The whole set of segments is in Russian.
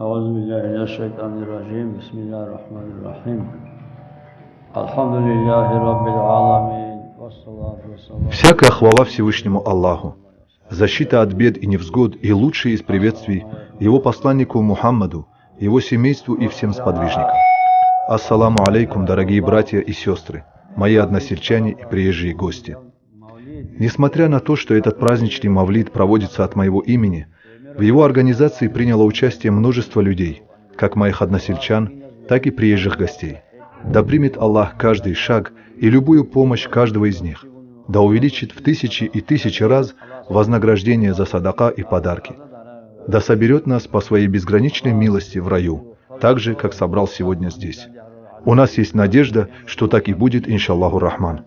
أعوذ بالله من الشيطان الرجيم بسم الله الرحمن الرحيم الحمد لله رب العالمين والصلاة والسلام. Всякая хвала Всевышнему Аллаху, защита от бед и невзгод и лучшие из приветствий Его посланнику Мухаммаду, Его семейству и всем сподвижникам. Ассаламу алейкум, дорогие братья и сестры, мои односельчане и приезжие гости. Несмотря на то, что этот праздничный мавлид проводится от моего имени, в его организации приняло участие множество людей, как моих односельчан, так и приезжих гостей. Да примет Аллах каждый шаг и любую помощь каждого из них. Да увеличит в тысячи и тысячи раз вознаграждение за садака и подарки. Да соберет нас по своей безграничной милости в раю, так же, как собрал сегодня здесь. У нас есть надежда, что так и будет, иншаллаху рахман.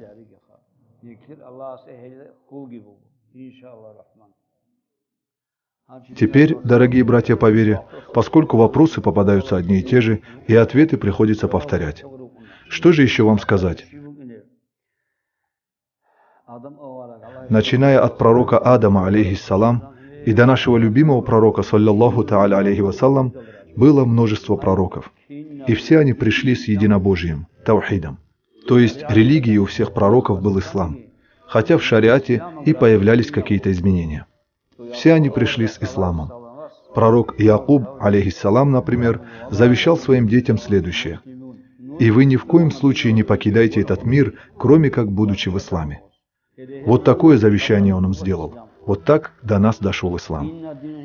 Теперь, дорогие братья по вере, поскольку вопросы попадаются одни и те же, и ответы приходится повторять. Что же еще вам сказать? Начиная от пророка Адама, алейхиссалам, и до нашего любимого пророка, саллаллаху та'аля алейхи вассалам, было множество пророков. И все они пришли с единобожием, таухидом. То есть религией у всех пророков был ислам, хотя в шариате и появлялись какие-то изменения. Все они пришли с исламом. Пророк Якуб, алейхиссалам, например, завещал своим детям следующее: «И вы ни в коем случае не покидайте этот мир, кроме как будучи в исламе». Вот такое завещание он им сделал. Вот так до нас дошел ислам.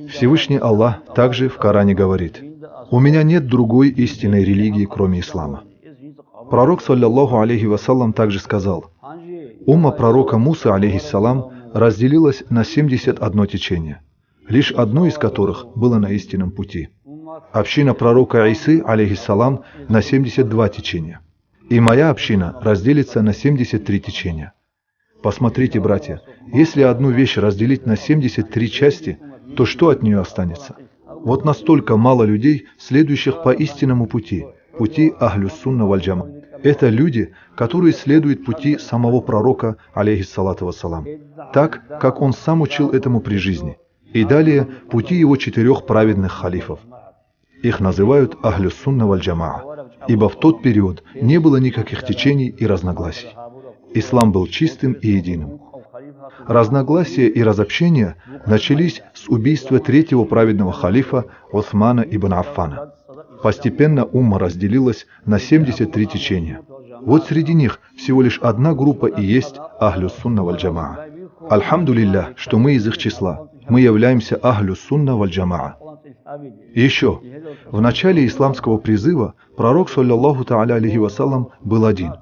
Всевышний Аллах также в Коране говорит: «У меня нет другой истинной религии, кроме ислама». Пророк, саллаллаху алейхи вассалам, также сказал: «Умма пророка Мусы, алейхиссалам, разделилась на 71 течение, лишь одно из которых было на истинном пути. Община пророка Исы, алейхиссалам, на 72 течения. И моя община разделится на 73 течения». Посмотрите, братья, если одну вещь разделить на 73 части, то что от нее останется? Вот настолько мало людей, следующих по истинному пути, пути Ахлюс-Сунна валь-Джама. Это люди, которые следуют пути самого пророка, алейхиссалату вассалам, так, как он сам учил этому при жизни. И далее пути его 4 праведных халифов. Их называют Ахлюс-Сунна валь-Джама, ибо в тот период не было никаких течений и разногласий. Ислам был чистым и единым. Разногласия и разобщения начались с убийства 3-го праведного халифа Усмана ибн Аффана. Постепенно умма разделилась на 73 течения. Вот среди них всего лишь одна группа и есть Ахлюс-Сунна валь-Джамаа. Альхамдулиллах, что мы из их числа. Мы являемся Ахлюс-Сунна валь-Джамаа. И еще, в начале исламского призыва пророк, саллаллаху та'аля алейхи вассалам, был один.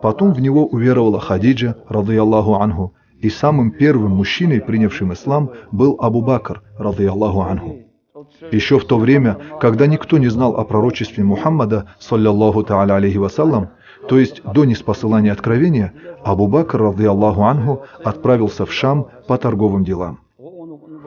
Потом в него уверовала Хадиджа, радыяллаху анху, и самым первым мужчиной, принявшим ислам, был Абу Бакр, радыяллаху анху. Еще в то время, когда никто не знал о пророчестве Мухаммада, саллаллаху та'аля алейхи вассалам, то есть до ниспосылания откровения, Абу Бакр, радыяллаху анху, отправился в Шам по торговым делам.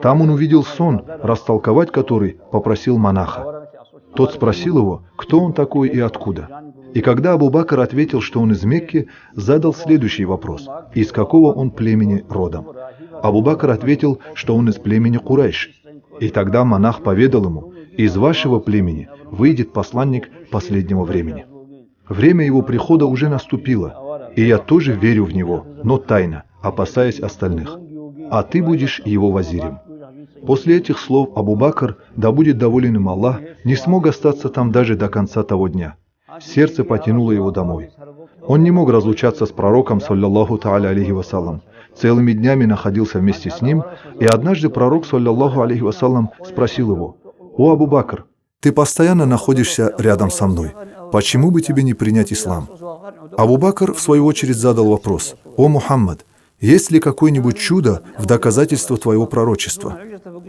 Там он увидел сон, растолковать который попросил монаха. Тот спросил его, кто он такой и откуда. И когда Абу Бакр ответил, что он из Мекки, задал следующий вопрос: из какого он племени родом? Абу Бакр ответил, что он из племени Курайш. И тогда монах поведал ему: из вашего племени выйдет посланник последнего времени. Время его прихода уже наступило, и я тоже верю в него, но тайно, опасаясь остальных. А ты будешь его вазирем. После этих слов Абу Бакр, да будет доволен им Аллах, не смог остаться там даже до конца того дня. Сердце потянуло его домой. Он не мог разлучаться с пророком, саллаллаху та'аля алейхи вассалам. Целыми днями находился вместе с ним, и однажды пророк, саллаллаху алейхи вассалам, спросил его: «О Абу Бакр, ты постоянно находишься рядом со мной. Почему бы тебе не принять ислам?» Абу Бакр, в свою очередь, задал вопрос: «О Мухаммад, есть ли какое-нибудь чудо в доказательство твоего пророчества?»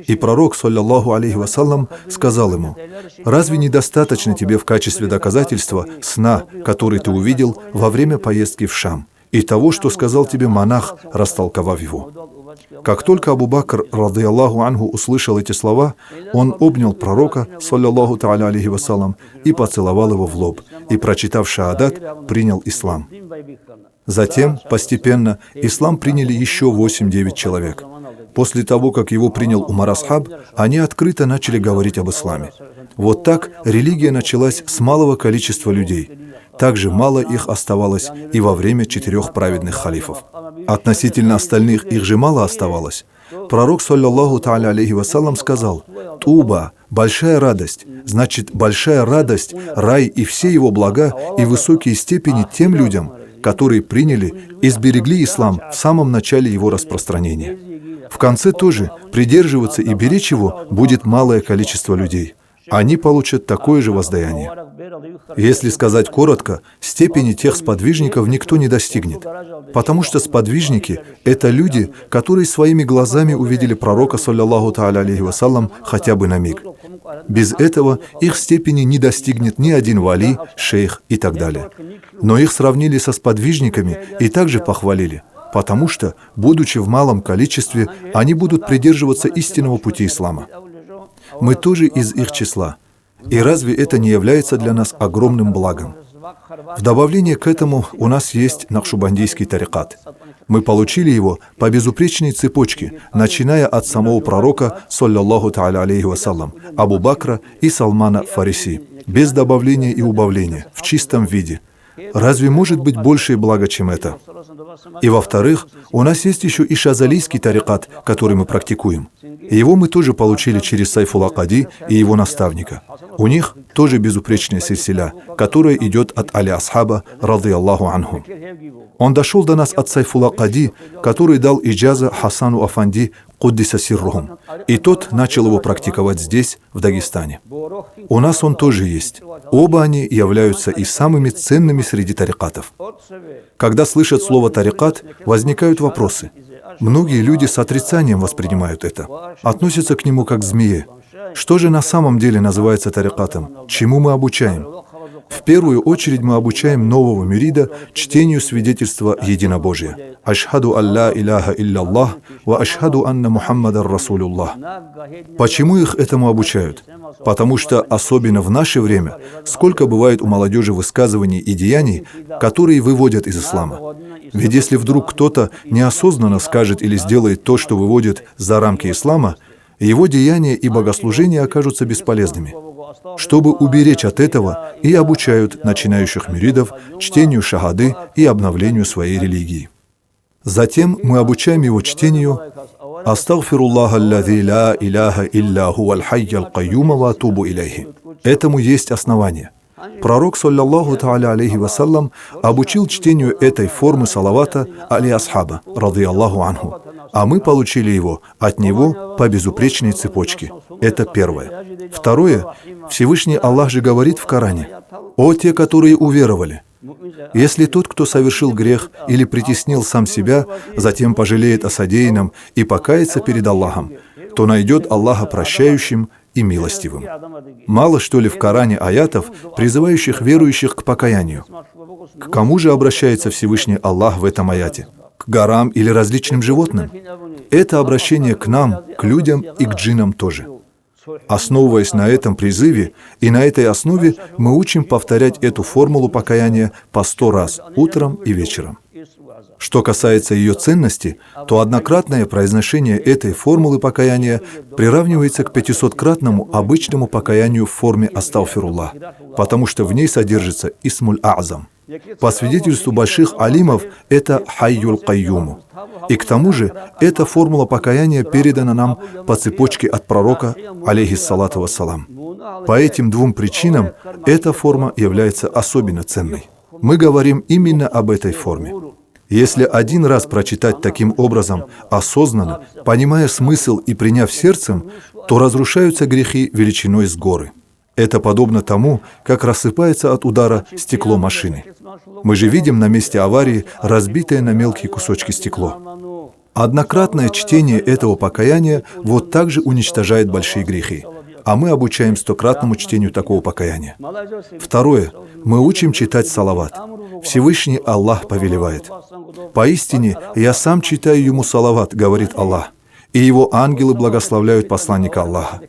И пророк, саллаллаху алейхи вассалам, сказал ему: «Разве недостаточно тебе в качестве доказательства сна, который ты увидел во время поездки в Шам, и того, что сказал тебе монах, растолковав его?» Как только Абу Бакр, радыяллаху анху, услышал эти слова, он обнял пророка, саллаллаху та'аля алейхи вассалам, и поцеловал его в лоб, и, прочитав шаадат, принял ислам. Затем, постепенно, ислам приняли еще 8-9 человек. После того, как его принял Умар Асхаб, они открыто начали говорить об исламе. Вот так религия началась с малого количества людей. Также мало их оставалось и во время 4 праведных халифов. Относительно остальных их же мало оставалось. Пророк, саллаллаху та'аля алейхи вассалам, сказал: «Туба, большая радость, значит, большая радость, рай и все его блага и высокие степени тем людям, которые приняли и сберегли ислам в самом начале его распространения. В конце тоже придерживаться и беречь его будет малое количество людей. Они получат такое же воздаяние». Если сказать коротко, степени тех сподвижников никто не достигнет, потому что сподвижники — это люди, которые своими глазами увидели пророка, саллаллаху та'аля алейхи вассалам, хотя бы на миг. Без этого их степени не достигнет ни один вали, шейх и так далее. Но их сравнили со сподвижниками и также похвалили, потому что, будучи в малом количестве, они будут придерживаться истинного пути ислама. Мы тоже из их числа. И разве это не является для нас огромным благом? В добавление к этому у нас есть накшбандийский тарикат. Мы получили его по безупречной цепочке, начиная от самого пророка, саллаллаху та'аля алейхи вассалам, Абу Бакра и Салмана Фариси, без добавления и убавления, в чистом виде. Разве может быть большее благо, чем это? И во-вторых, у нас есть еще и шазалийский тарикат, который мы практикуем. Его мы тоже получили через Сайфулла Кади и его наставника. У них тоже безупречная сильсиля, которая идет от Али Асхаба, радийаллаху анху. Он дошел до нас от Сайфулла Кади, который дал иджаза Хасану Афанди Куддиса сиррухум, и тот начал его практиковать здесь, в Дагестане. У нас он тоже есть. Оба они являются и самыми ценными среди тарикатов. Когда слышат слово «тарикат», возникают вопросы. Многие люди с отрицанием воспринимают это, относятся к нему как к змее. Что же на самом деле называется тарикатом? Чему мы обучаем? В первую очередь мы обучаем нового мюрида чтению свидетельства единобожия. «Ашхаду алла иляха илляллах, ва ашхаду анна Мухаммадар Расулуллах». Почему их этому обучают? Потому что, особенно в наше время, сколько бывает у молодежи высказываний и деяний, которые выводят из ислама. Ведь если вдруг кто-то неосознанно скажет или сделает то, что выводит за рамки ислама, его деяния и богослужения окажутся бесполезными. Чтобы уберечь от этого, и обучают начинающих мюридов чтению шахады и обновлению своей религии. Затем мы обучаем его чтению «Астагфируллаха аллази ла иляха илля хуваль хайяль кайюма ва атубу илейхи». Этому есть основание. Пророк, саллаллаху та'аля алейхи вассалам, обучил чтению этой формы салавата Али Асхаба, радийаллаху анху, а мы получили его от него по безупречной цепочке. Это первое. Второе. Всевышний Аллах же говорит в Коране: «О те, которые уверовали! Если тот, кто совершил грех или притеснил сам себя, затем пожалеет о содеянном и покается перед Аллахом, то найдет Аллаха прощающим и милостивым». Мало что ли в Коране аятов, призывающих верующих к покаянию? К кому же обращается Всевышний Аллах в этом аяте? К горам или различным животным? Это обращение к нам, к людям и к джиннам тоже. Основываясь на этом призыве и на этой основе, мы учим повторять эту формулу покаяния по 100 раз, утром и вечером. Что касается ее ценности, то однократное произношение этой формулы покаяния приравнивается к 500-кратному обычному покаянию в форме «Астагфируллах», потому что в ней содержится «Исмуль А'зам». По свидетельству больших алимов, это «Хайюль Кайюму». И к тому же, эта формула покаяния передана нам по цепочке от пророка, алейхиссалату вассалам. По этим двум причинам эта форма является особенно ценной. Мы говорим именно об этой форме. Если один раз прочитать таким образом, осознанно, понимая смысл и приняв сердцем, то разрушаются грехи величиной с горы. Это подобно тому, как рассыпается от удара стекло машины. Мы же видим на месте аварии разбитое на мелкие кусочки стекло. Однократное чтение этого покаяния вот так же уничтожает большие грехи. А мы обучаем 100-кратному чтению такого покаяния. Второе. Мы учим читать салават. Всевышний Аллах повелевает: «Поистине, я сам читаю ему салават, говорит Аллах, и его ангелы благословляют посланника Аллаха».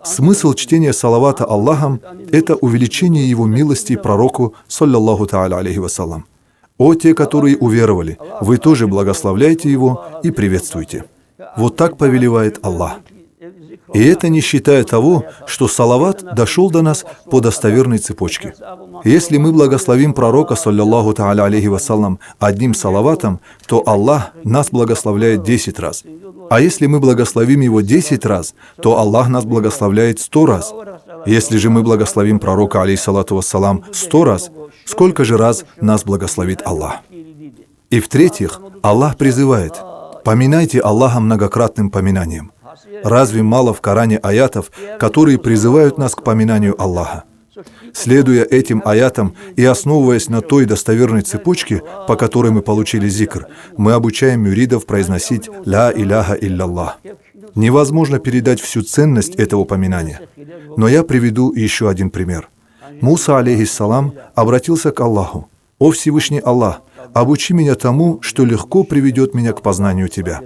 Смысл чтения салавата Аллахом — это увеличение его милости пророку, саллаллаху та'аля алейхи вассалам. «О те, которые уверовали, вы тоже благословляйте его и приветствуйте». Вот так повелевает Аллах. И это не считая того, что салават дошел до нас по достоверной цепочке. Если мы благословим пророка, саллаллаху та'аля алейхи вассалям, одним салаватом, то Аллах нас благословляет 10 раз. А если мы благословим его 10 раз, то Аллах нас благословляет 100 раз. Если же мы благословим пророка, алейхиссалату вассалам, 100 раз, сколько же раз нас благословит Аллах? И в-третьих, Аллах призывает: поминайте Аллаха многократным поминанием. Разве мало в Коране аятов, которые призывают нас к поминанию Аллаха? Следуя этим аятам и основываясь на той достоверной цепочке, по которой мы получили зикр, мы обучаем мюридов произносить «Ля иляха илляллах». Невозможно передать всю ценность этого поминания. Но я приведу еще один пример. Муса, алейхиссалам, обратился к Аллаху: «О Всевышний Аллах, обучи меня тому, что легко приведет меня к познанию Тебя».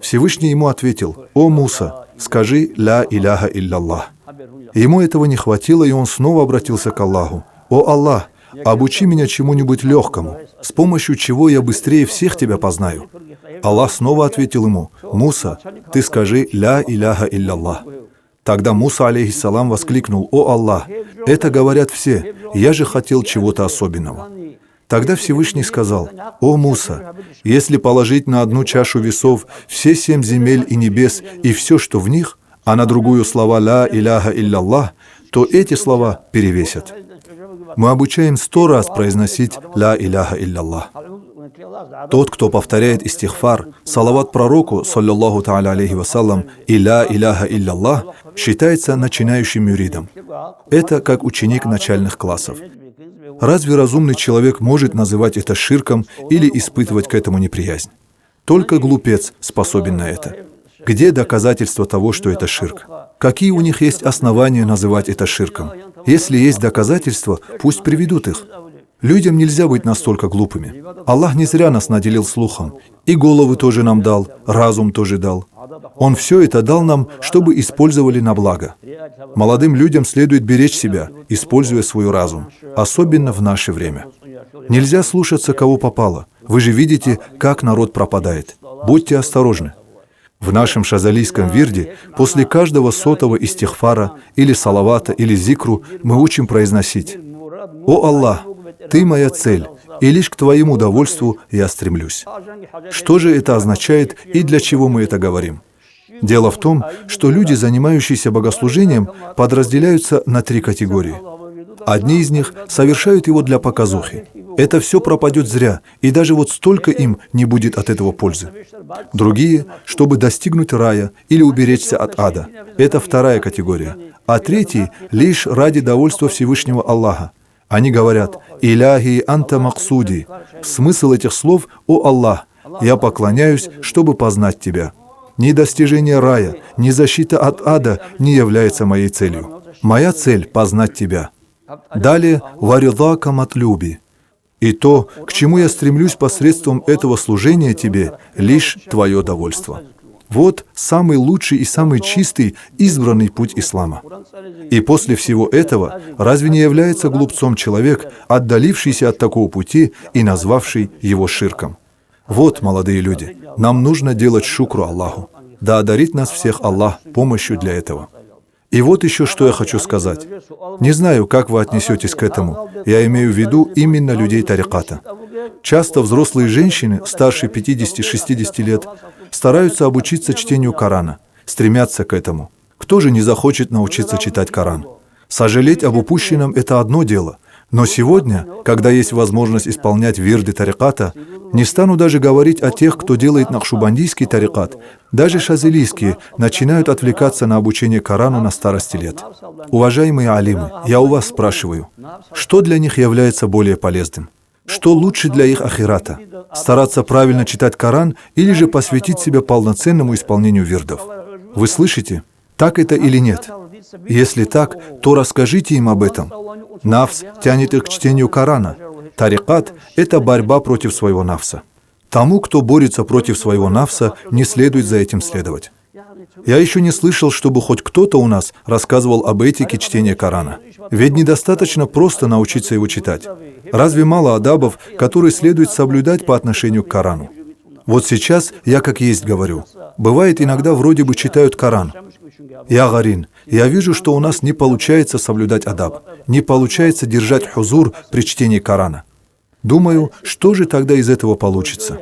Всевышний ему ответил: «О Муса, скажи «Ля иляха илляллах». Ему этого не хватило, и он снова обратился к Аллаху: «О Аллах, обучи меня чему-нибудь легкому, с помощью чего я быстрее всех Тебя познаю». Аллах снова ответил ему: «Муса, ты скажи «Ля иляха илляллах». Тогда Муса, алейхиссалам, воскликнул: «О Аллах, это говорят все, я же хотел чего-то особенного». Тогда Всевышний сказал: «О Муса, если положить на одну чашу весов все 7 земель и небес и все, что в них, а на другую слова «Ля иляха илляллах», то эти слова перевесят». Мы обучаем 100 раз произносить «Ля иляха илляллах». Тот, кто повторяет истихфар, салават пророку, саллаллаху та'аля алейхи вассалям, и «Ля иляха илляллах», считается начинающим мюридом. Это как ученик начальных классов. Разве разумный человек может называть это ширком или испытывать к этому неприязнь? Только глупец способен на это. Где доказательства того, что это ширк? Какие у них есть основания называть это ширком? Если есть доказательства, пусть приведут их. Людям нельзя быть настолько глупыми. Аллах не зря нас наделил слухом. И головы тоже нам дал, разум тоже дал. Он все это дал нам, чтобы использовали на благо. Молодым людям следует беречь себя, используя свой разум, особенно в наше время. Нельзя слушаться, кого попало. Вы же видите, как народ пропадает. Будьте осторожны. В нашем шазалийском вирде после каждого 100-го истихфара или салавата или зикру мы учим произносить: «О Аллах, Ты моя цель, и лишь к Твоему довольству я стремлюсь». Что же это означает и для чего мы это говорим? Дело в том, что люди, занимающиеся богослужением, подразделяются на 3 категории. Одни из них совершают его для показухи. Это все пропадет зря, и даже вот столько им не будет от этого пользы. Другие, чтобы достигнуть рая или уберечься от ада. Это 2-я категория. А третьи лишь ради довольства Всевышнего Аллаха. Они говорят: «Иляхи анта максуди». Смысл этих слов: «О Аллах, я поклоняюсь, чтобы познать Тебя». Ни достижение рая, ни защита от ада не является моей целью. Моя цель — познать Тебя. Далее «Варидака матлюби». И то, к чему я стремлюсь посредством этого служения Тебе, лишь Твое довольство. Вот самый лучший и самый чистый, избранный путь ислама. И после всего этого, разве не является глупцом человек, отдалившийся от такого пути и назвавший его ширком? Вот, молодые люди, нам нужно делать шукру Аллаху. Да одарит нас всех Аллах помощью для этого. И вот еще что я хочу сказать. Не знаю, как вы отнесетесь к этому. Я имею в виду именно людей тариката. Часто взрослые женщины, старше 50-60 лет, стараются обучиться чтению Корана, стремятся к этому. Кто же не захочет научиться читать Коран? Сожалеть об упущенном — это одно дело. Но сегодня, когда есть возможность исполнять вирды тариката, не стану даже говорить о тех, кто делает нахшубандийский тарикат. Даже шазилийские начинают отвлекаться на обучение Корану на старости лет. Уважаемые алимы, я у вас спрашиваю, что для них является более полезным? Что лучше для их ахирата? Стараться правильно читать Коран или же посвятить себя полноценному исполнению вирдов? Вы слышите? Так это или нет? Если так, то расскажите им об этом. Нафс тянет их к чтению Корана. Тарикат — это борьба против своего нафса. Тому, кто борется против своего нафса, не следует за этим следовать. Я еще не слышал, чтобы хоть кто-то у нас рассказывал об этике чтения Корана. Ведь недостаточно просто научиться его читать. Разве мало адабов, которые следует соблюдать по отношению к Корану? Вот сейчас я как есть говорю. Бывает, иногда вроде бы читают Коран. Я Гарин, я вижу, что у нас не получается соблюдать адаб, не получается держать хузур при чтении Корана. Думаю, что же тогда из этого получится?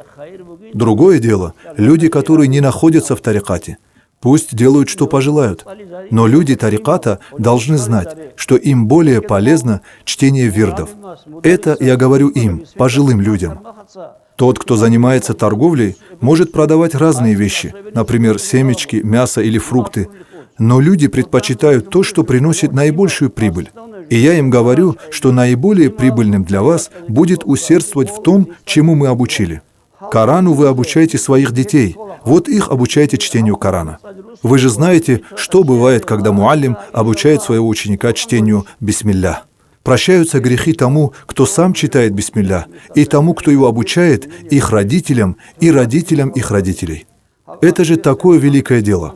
Другое дело, люди, которые не находятся в тарикате, пусть делают, что пожелают. Но люди тариката должны знать, что им более полезно чтение вирдов. Это я говорю им, пожилым людям. Тот, кто занимается торговлей, может продавать разные вещи, например, семечки, мясо или фрукты. Но люди предпочитают то, что приносит наибольшую прибыль. И я им говорю, что наиболее прибыльным для вас будет усердствовать в том, чему мы обучили. Корану вы обучаете своих детей. Вот их обучайте чтению Корана. Вы же знаете, что бывает, когда муаллим обучает своего ученика чтению бисмилля. Прощаются грехи тому, кто сам читает бисмилля, и тому, кто его обучает, их родителям и родителям их родителей. Это же такое великое дело.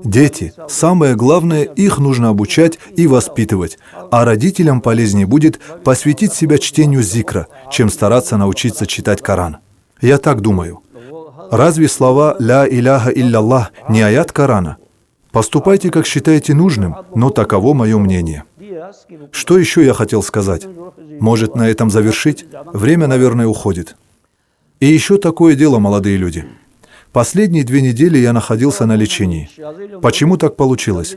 Дети, самое главное, их нужно обучать и воспитывать, а родителям полезнее будет посвятить себя чтению зикра, чем стараться научиться читать Коран. Я так думаю. Разве слова «Ля иляха илляллах» не аят Корана? Поступайте, как считаете нужным, но таково мое мнение. Что еще я хотел сказать? Может, на этом завершить? Время, наверное, уходит. И еще такое дело, молодые люди. Последние 2 недели я находился на лечении. Почему так получилось?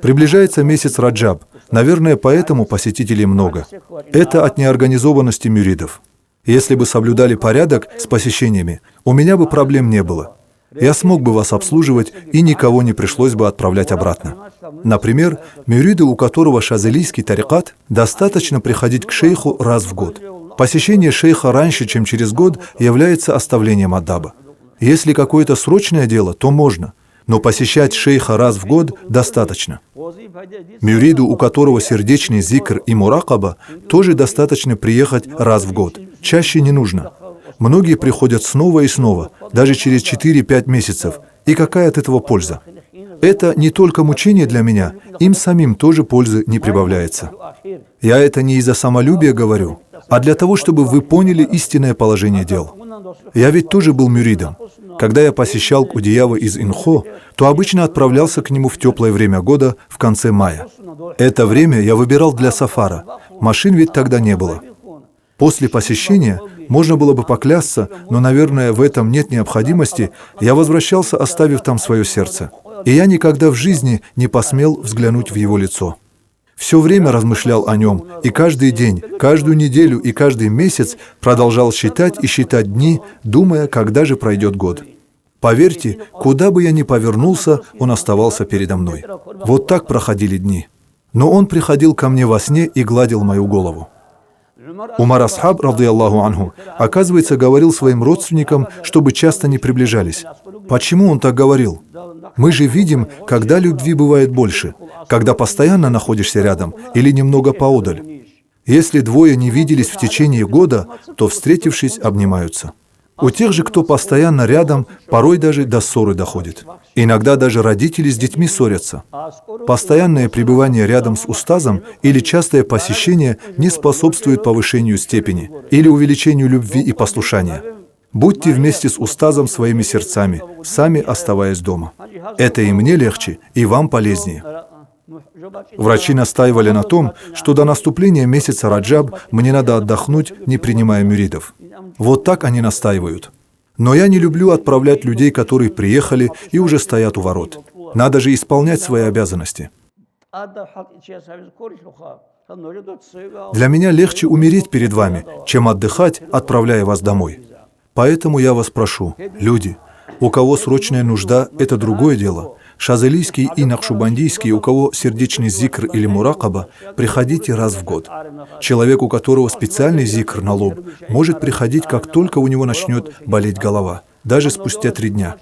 Приближается месяц Раджаб. Наверное, поэтому посетителей много. Это от неорганизованности мюридов. Если бы соблюдали порядок с посещениями, у меня бы проблем не было. Я смог бы вас обслуживать, и никого не пришлось бы отправлять обратно. Например, мюриды, у которого шазелийский тарикат, достаточно приходить к шейху раз в год. Посещение шейха раньше, чем через год, является оставлением адаба. Если какое-то срочное дело, то можно, но посещать шейха раз в год достаточно. Мюриду, у которого сердечный зикр и муракаба, тоже достаточно приехать раз в год. Чаще не нужно. Многие приходят снова и снова, даже через 4-5 месяцев. И какая от этого польза? Это не только мучение для меня, им самим тоже пользы не прибавляется. Я это не из-за самолюбия говорю, а для того, чтобы вы поняли истинное положение дел. Я ведь тоже был мюридом. Когда я посещал Кудиява из Инхо, то обычно отправлялся к нему в теплое время года в конце мая. Это время я выбирал для сафара. Машин ведь тогда не было. После посещения, можно было бы поклясться, но, наверное, в этом нет необходимости, я возвращался, оставив там свое сердце. И я никогда в жизни не посмел взглянуть в его лицо. Все время размышлял о нем, и каждый день, каждую неделю и каждый месяц продолжал считать и считать дни, думая, когда же пройдет год. Поверьте, куда бы я ни повернулся, он оставался передо мной. Вот так проходили дни. Но он приходил ко мне во сне и гладил мою голову. Умар Асхаб, радийаллаху анху, оказывается, говорил своим родственникам, чтобы часто не приближались. Почему он так говорил? Мы же видим, когда любви бывает больше, когда постоянно находишься рядом или немного поодаль. Если двое не виделись в течение года, то, встретившись, обнимаются. У тех же, кто постоянно рядом, порой даже до ссоры доходит. Иногда даже родители с детьми ссорятся. Постоянное пребывание рядом с устазом или частое посещение не способствует повышению степени или увеличению любви и послушания. Будьте вместе с устазом своими сердцами, сами оставаясь дома. Это и мне легче, и вам полезнее. Врачи настаивали на том, что до наступления месяца Раджаб мне надо отдохнуть, не принимая мюридов. Вот так они настаивают. Но я не люблю отправлять людей, которые приехали и уже стоят у ворот. Надо же исполнять свои обязанности. Для меня легче умереть перед вами, чем отдыхать, отправляя вас домой. Поэтому я вас прошу, люди, у кого срочная нужда, это другое дело. Шазелийский и Нахшубандийский, у кого сердечный зикр или муракаба, приходите раз в год. Человек, у которого специальный зикр на лоб, может приходить, как только у него начнет болеть голова, даже спустя 3 дня.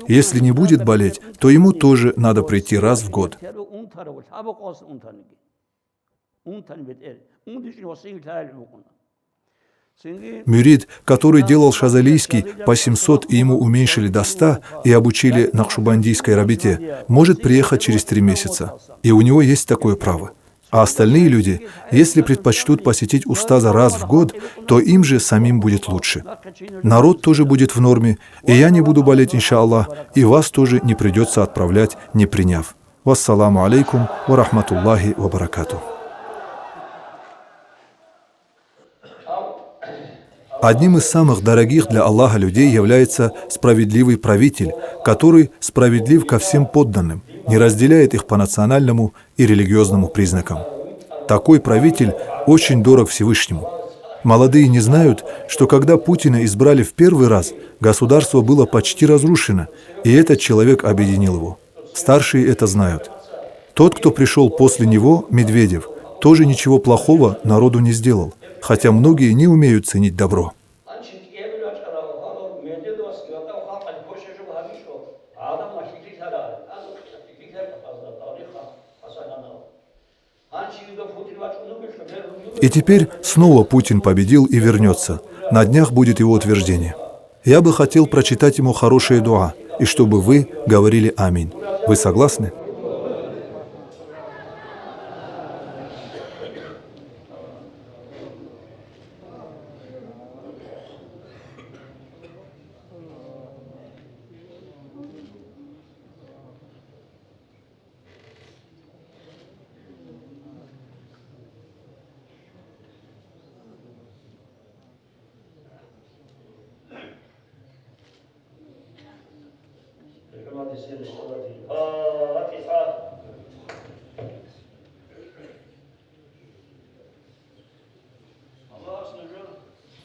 Если не будет болеть, то ему тоже надо прийти раз в год. Мюрид, который делал шазалийский по 700 и ему уменьшили до 100 и обучили нахшубандийской рабите, может приехать через 3 месяца. И у него есть такое право. А остальные люди, если предпочтут посетить устаза раз в год, то им же самим будет лучше. Народ тоже будет в норме, и я не буду болеть, иншаллах, и вас тоже не придется отправлять, не приняв. Вассаламу алейкум ва рахматуллахи ва баракату. Одним из самых дорогих для Аллаха людей является справедливый правитель, который справедлив ко всем подданным, не разделяет их по национальному и религиозному признакам. Такой правитель очень дорог Всевышнему. Молодые не знают, что когда Путина избрали в первый раз, государство было почти разрушено, и этот человек объединил его. Старшие это знают. Тот, кто пришел после него, Медведев, тоже ничего плохого народу не сделал, хотя многие не умеют ценить добро. И теперь снова Путин победил и вернется. На днях будет его утверждение. Я бы хотел прочитать ему хорошее дуа, и чтобы вы говорили аминь. Вы согласны?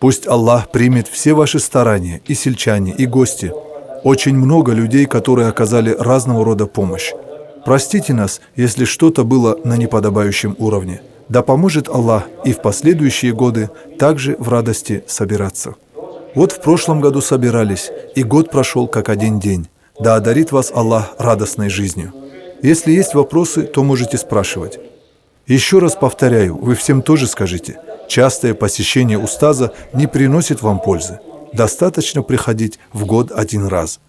Пусть Аллах примет все ваши старания, и сельчане, и гости. Очень много людей, которые оказали разного рода помощь. Простите нас, если что-то было на неподобающем уровне. Да поможет Аллах и в последующие годы также в радости собираться. Вот в прошлом году собирались, и год прошел как один день. Да одарит вас Аллах радостной жизнью. Если есть вопросы, то можете спрашивать. Еще раз повторяю, вы всем тоже скажите. Частое посещение устаза не приносит вам пользы. Достаточно приходить в год один раз.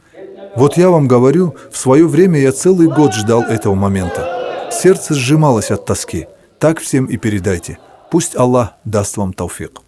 Вот я вам говорю, в свое время я целый год ждал этого момента. Сердце сжималось от тоски. Так всем и передайте. Пусть Аллах даст вам тауфик.